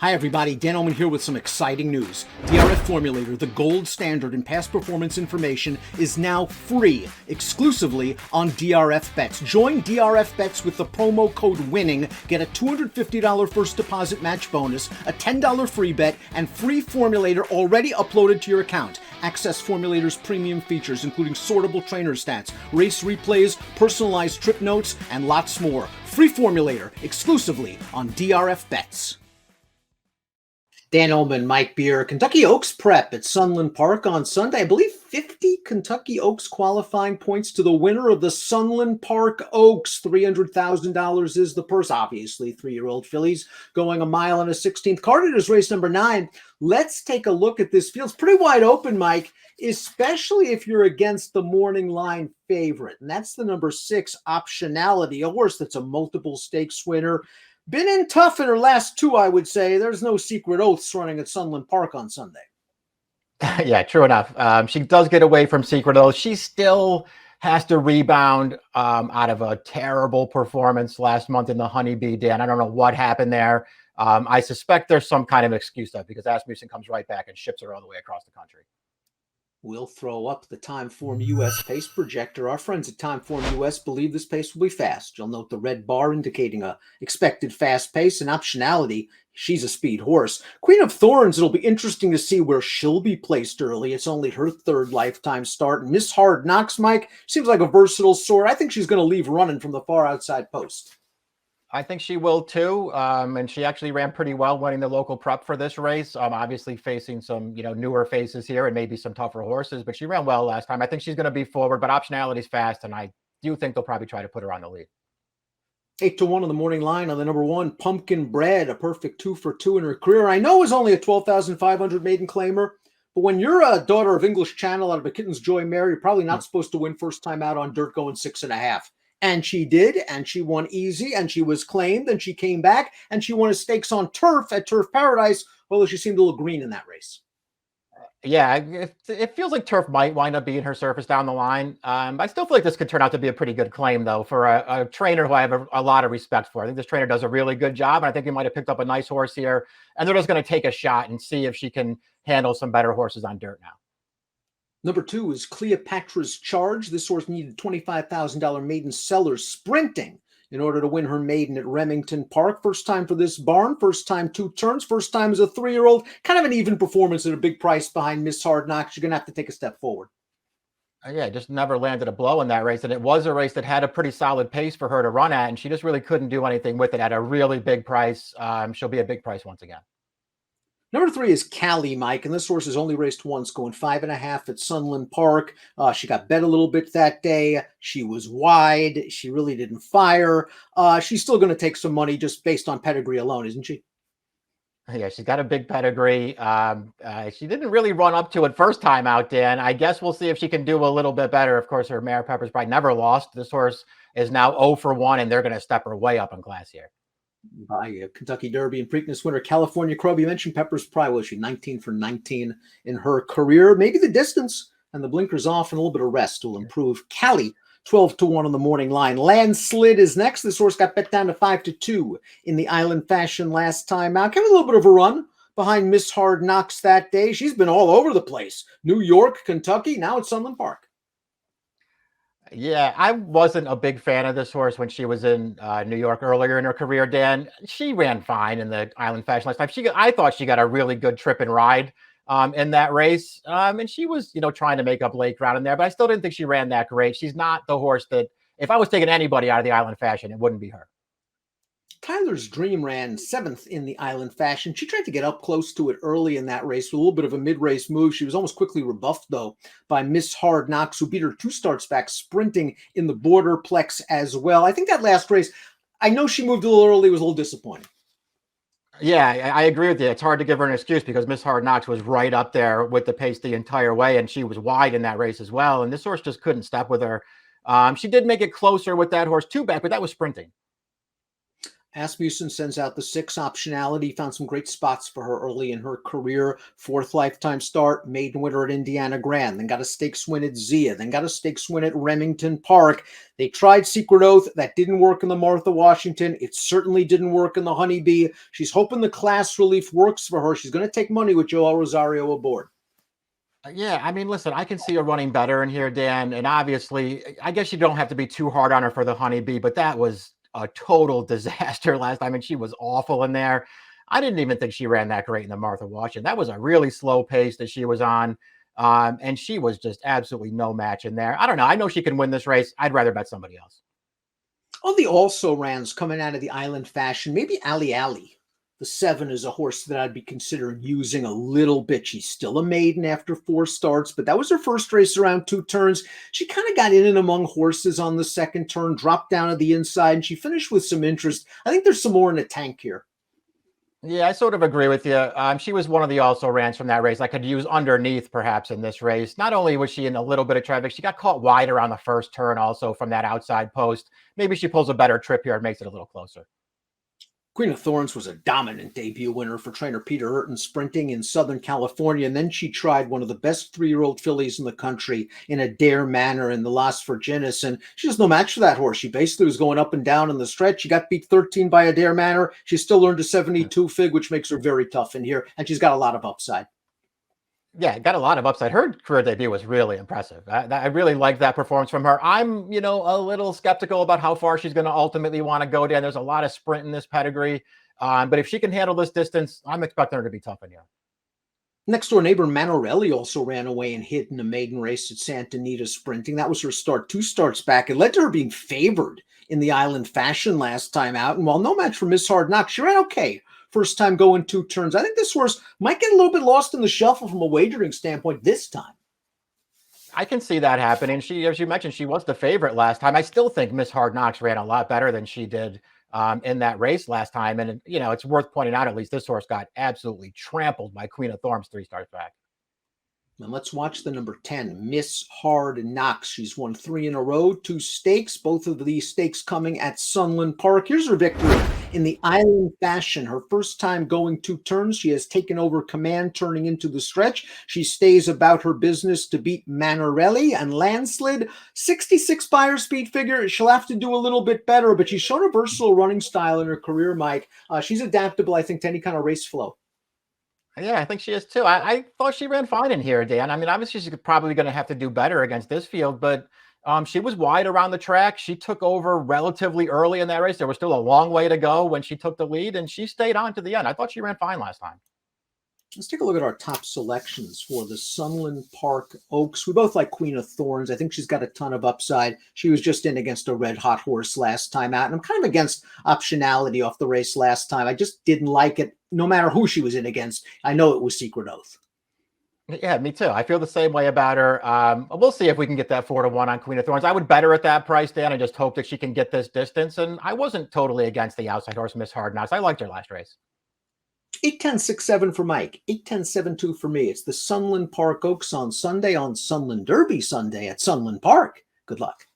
Hi everybody, Dan Illman here with some exciting news. DRF Formulator, the gold standard in past performance information, is now free, exclusively on DRF Bets. Join DRF Bets with the promo code WINNING, get a $250 first deposit match bonus, a $10 free bet, and free Formulator already uploaded to your account. Access Formulator's premium features, including sortable trainer stats, race replays, personalized trip notes, and lots more. Free Formulator, exclusively on DRF Bets. Dan Illman, Mike Beer, Kentucky Oaks prep at Sunland Park on Sunday. I believe 50 Kentucky Oaks qualifying points to the winner of the Sunland Park Oaks. $300,000 is the purse. Obviously, 3-year-old fillies going a mile and a 16th. Carded is race number 9. Let's take a look at this field. It's pretty wide open, Mike, especially if you're against the morning line favorite. And that's the number 6, Optionality, a horse that's a multiple stakes winner. Been in tough in her last 2, I would say. There's no secret oaths running at Sunland Park on Sunday. Yeah, true enough. She does get away from secret oaths. She still has to rebound out of a terrible performance last month in the Honeybee, Dan. I don't know what happened there. I suspect there's some kind of excuse though, because Asmussen comes right back and ships her all the way across the country. We'll throw up the Timeform US pace projector. Our friends at Timeform US believe this pace will be fast. You'll note the red bar indicating a expected fast pace and Optionality. She's a speed horse. Queen of Thorns, it'll be interesting to see where she'll be placed early. It's only her 3rd lifetime start. Miss Hard Knocks, Mike, seems like a versatile sort. I think she's going to leave running from the far outside post. I think she will too, and she actually ran pretty well winning the local prep for this race. Obviously facing some, newer faces here and maybe some tougher horses, but she ran well last time. I think she's going to be forward, but Optionality's fast, and I do think they'll probably try to put her on the lead. 8-1 on the morning line on the number 1, Pumpkin Bread, a perfect 2 for 2 in her career. I know is only a 12,500 maiden claimer, but when you're a daughter of English Channel out of a Kitten's Joy Mare, you're probably not supposed to win first time out on dirt going 6.5. And she did, and she won easy, and she was claimed, and she came back, and she won a stakes on turf at Turf Paradise, although she seemed a little green in that race. Yeah, it feels like turf might wind up being her surface down the line. I still feel like this could turn out to be a pretty good claim, though, for a trainer who I have a lot of respect for. I think this trainer does a really good job, and I think he might have picked up a nice horse here, and they're just going to take a shot and see if she can handle some better horses on dirt now. Number 2 is Cleopatra's Charge. This horse needed $25,000 maiden seller sprinting in order to win her maiden at Remington Park. First time for this barn, first time 2 turns, first time as a 3-year-old. Kind of an even performance at a big price behind Miss Hard Knocks. You're going to have to take a step forward. Yeah, just never landed a blow in that race. And it was a race that had a pretty solid pace for her to run at, and she just really couldn't do anything with it at a really big price. She'll be a big price once again. Number 3 is Cali, Mike, and this horse has only raced once, going 5.5 at Sunland Park. She got bet a little bit that day. She was wide. She really didn't fire. She's still going to take some money just based on pedigree alone, isn't she? Yeah, she's got a big pedigree. She didn't really run up to it first time out, Dan. I guess we'll see if she can do a little bit better. Of course, her mare Pepper's Pride never lost. This horse is now 0 for 1, and they're going to step her way up in class here. By Kentucky Derby and Preakness winner California Crow. You mentioned Pepper's Pride. Was she 19 for 19 in her career? Maybe the distance and the blinkers off and a little bit of rest will improve. Cali, 12-1 on the morning line. Landslid is next. This horse got bet down to 5-2 in the Island Fashion last time out. Gave a little bit of a run behind Miss Hard Knocks that day. She's been all over the place. New York, Kentucky, now at Sunland Park. Yeah, I wasn't a big fan of this horse when she was in New York earlier in her career, Dan. She ran fine in the Island Fashion last time. I thought she got a really good trip and ride in that race. And she was, trying to make up late ground in there, but I still didn't think she ran that great. She's not the horse that, if I was taking anybody out of the Island Fashion, it wouldn't be her. Tyler's Dream ran 7th in the Island Fashion. She tried to get up close to it early in that race with a little bit of a mid-race move. She was almost quickly rebuffed, though, by Miss Hard Knocks, who beat her 2 starts back, sprinting in the Borderplex as well. I think that last race, I know she moved a little early, was a little disappointing. Yeah, I agree with you. It's hard to give her an excuse because Miss Hard Knocks was right up there with the pace the entire way, and she was wide in that race as well, and this horse just couldn't step with her. She did make it closer with that horse 2 back, but that was sprinting. Asmussen sends out the 6 optionality. Found some great spots for her early in her career. 4th lifetime start, maiden winner at Indiana Grand, then got a stakes win at Zia, then got a stakes win at Remington Park. They tried Secret Oath. That didn't work in the Martha Washington. It certainly didn't work in the Honeybee. She's hoping the class relief works for her. She's going to take money with Joel Rosario aboard. Yeah, I mean, listen, I can see her running better in here, Dan. And obviously, I guess you don't have to be too hard on her for the Honeybee, but that was a total disaster last time. I mean, she was awful in there. I didn't even think she ran that great in the Martha Washington. That was a really slow pace that she was on. And she was just absolutely no match in there. I don't know. I know she can win this race. I'd rather bet somebody else. Oh, the also-rans coming out of the Island Fashion, maybe Ali Ali. The 7 is a horse that I'd be considering using a little bit. She's still a maiden after 4 starts, but that was her first race around 2 turns. She kind of got in and among horses on the 2nd turn, dropped down to the inside, and she finished with some interest. I think there's some more in the tank here. Yeah, I sort of agree with you. She was one of the also rans from that race I could use underneath perhaps in this race. Not only was she in a little bit of traffic, she got caught wide around the 1st turn also from that outside post. Maybe she pulls a better trip here and makes it a little closer. Queen of Thorns was a dominant debut winner for trainer Peter Urton sprinting in Southern California, and then she tried one of the best 3-year-old fillies in the country in a dare manner in the Las Virginis, and she was no match for that horse. She basically was going up and down in the stretch. She got beat 13 by a dare manner. She still earned a 72 fig, which makes her very tough in here, and she's got a lot of upside. Yeah, got a lot of upside. Her career debut was really impressive. I really liked that performance from her. I'm, a little skeptical about how far she's going to ultimately want to go down. There's a lot of sprint in this pedigree. But if she can handle this distance, I'm expecting her to be tough in here. Next door neighbor Manorelli also ran away and hid in a maiden race at Santa Anita sprinting. That was her start 2 starts back. It led to her being favored in the Island Fashion last time out. And while no match for Miss Hard Knock, she ran okay. First time going 2 turns. I think this horse might get a little bit lost in the shuffle from a wagering standpoint this time. I can see that happening. She, as you mentioned, she was the favorite last time. I still think Miss Hard Knocks ran a lot better than she did in that race last time. And, it's worth pointing out, at least this horse got absolutely trampled by Queen of Thorns 3 starts back. Now let's watch the number 10, Miss Hard Knocks. She's won 3 in a row, 2 stakes, both of these stakes coming at Sunland Park. Here's her victory in the Island Fashion. Her first time going 2 turns. She has taken over command, turning into the stretch. She stays about her business to beat Manorelli and Landslid. 66 buyer speed figure. She'll have to do a little bit better, but she's shown a versatile running style in her career, Mike. She's adaptable, I think, to any kind of race flow. Yeah, I think she is too. I thought she ran fine in here, Dan. I mean, obviously she's probably going to have to do better against this field, but she was wide around the track. She took over relatively early in that race. There was still a long way to go when she took the lead, and she stayed on to the end. I thought she ran fine last time. Let's take a look at our top selections for the Sunland Park Oaks. We both like Queen of Thorns. I think she's got a ton of upside. She was just in against a red-hot horse last time out, and I'm kind of against optionality off the race last time. I just didn't like it, no matter who she was in against. I know it was Secret Oath. Yeah, me too. I feel the same way about her. We'll see if we can get that 4-1 on Queen of Thorns. I would bet her at that price, Dan. I just hope that she can get this distance, and I wasn't totally against the outside horse, Miss Hard Knocks. I liked her last race. 8-10-6-7 for Mike, 8-10-7-2 for me. It's the Sunland Park Oaks on Sunday, on Sunland Derby Sunday at Sunland Park. Good luck.